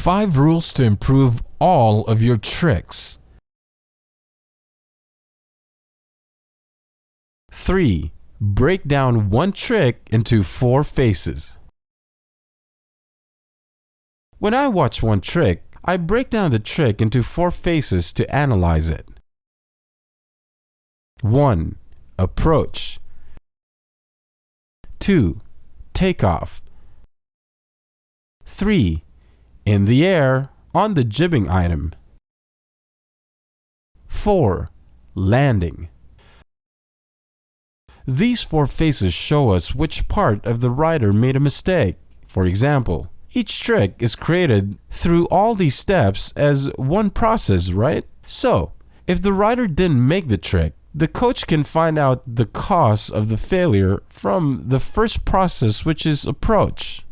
5 rules to improve all of your tricks. 3. Break down one trick into 4 phases. When I watch one trick, I break down the trick into 4 phases to analyze it. 1. Approach. 2. Takeoff. 3. In the air on the jibbing item. 4. Landing. These 4 phases show us which part of the rider made a mistake. For example, each trick is created through all these steps as one process, right? So, if the rider didn't make the trick, the coach can find out the cause of the failure from the first process, which is approach.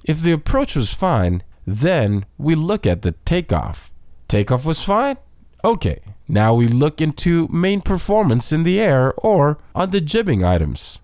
If the approach was fine, then we look at the takeoff. Takeoff was fine? Okay, now we look into main performance in the air or on the jibbing items.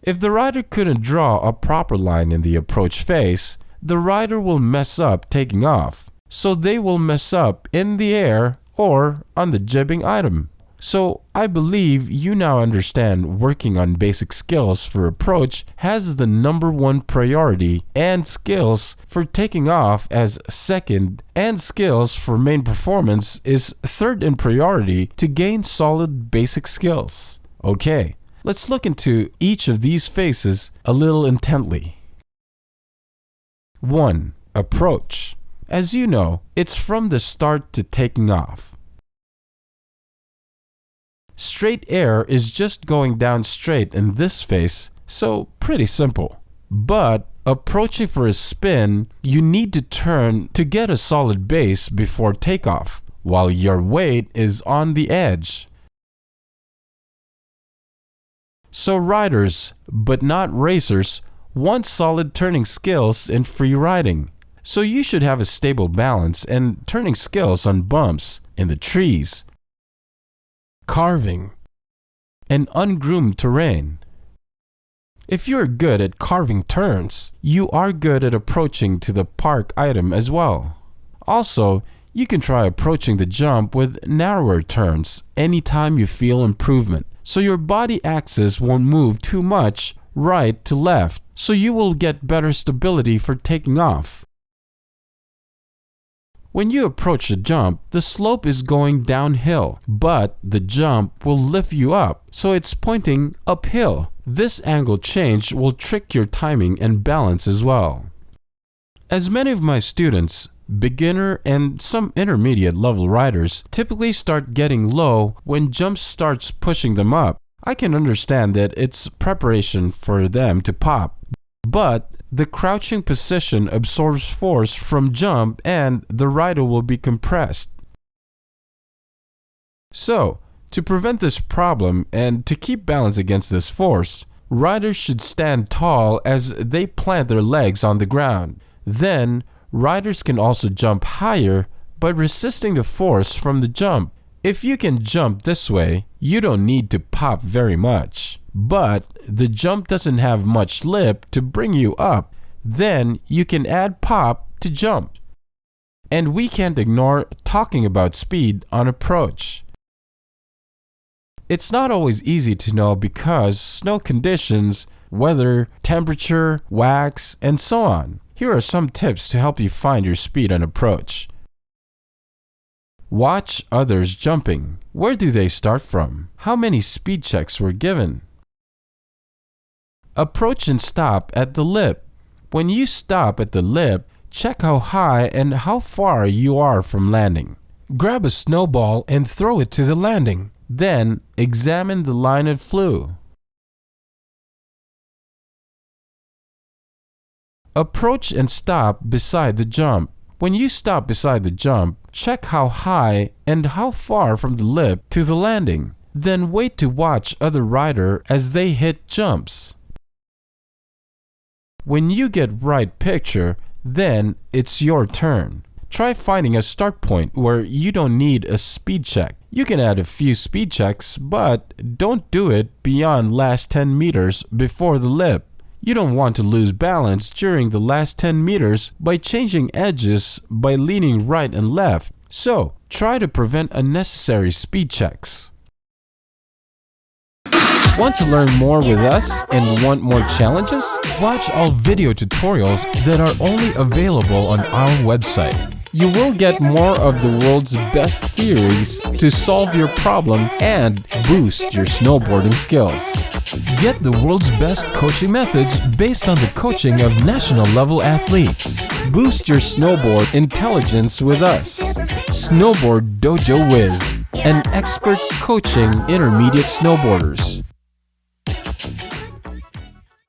If the rider couldn't draw a proper line in the approach phase, the rider will mess up taking off. So they will mess up in the air or on the jibbing item. So I believe you now understand working on basic skills for approach has the #1 priority and skills for taking off as second and skills for main performance is third in priority to gain solid basic skills. Okay, let's look into each of these phases a little intently. 1. Approach. As you know, it's from the start to taking off. Straight air is just going down straight in this phase, so pretty simple. But approaching for a spin, you need to turn to get a solid base before takeoff, while your weight is on the edge. So riders, but not racers, want solid turning skills in free riding. So you should have a stable balance and turning skills on bumps, in the trees, carving, and ungroomed terrain. If you're good at carving turns, you are good at approaching to the park item as well. Also, you can try approaching the jump with narrower turns anytime you feel improvement, so your body axis won't move too much right to left, so you will get better stability for taking off. When you approach the jump, the slope is going downhill, but the jump will lift you up, so it's pointing uphill. This angle change will trick your timing and balance as well. As many of my students, beginner and some intermediate level riders, typically start getting low when jump starts pushing them up, I can understand that it's preparation for them to pop, but the crouching position absorbs force from jump and the rider will be compressed. So, to prevent this problem and to keep balance against this force, riders should stand tall as they plant their legs on the ground. Then, riders can also jump higher by resisting the force from the jump. If you can jump this way, you don't need to pop very much. But the jump doesn't have much lip to bring you up, then you can add pop to jump. And we can't ignore talking about speed on approach. It's not always easy to know because snow conditions, weather, temperature, wax, and so on. Here are some tips to help you find your speed on approach. Watch others jumping. Where do they start from? How many speed checks were given? Approach and stop at the lip. When you stop at the lip, check how high and how far you are from landing. Grab a snowball and throw it to the landing. Then examine the line it flew. Approach and stop beside the jump. When you stop beside the jump, check how high and how far from the lip to the landing. Then wait to watch other rider as they hit jumps. When you get right picture, then it's your turn. Try finding a start point where you don't need a speed check. You can add a few speed checks, but don't do it beyond last 10 meters before the lip. You don't want to lose balance during the last 10 meters by changing edges by leaning right and left. So, try to prevent unnecessary speed checks. Want to learn more with us and want more challenges? Watch all video tutorials that are only available on our website. You will get more of the world's best theories to solve your problem and boost your snowboarding skills. Get the world's best coaching methods based on the coaching of national level athletes. Boost your snowboard intelligence with us. Snowboard Dojo Wiz, an expert coaching intermediate snowboarders.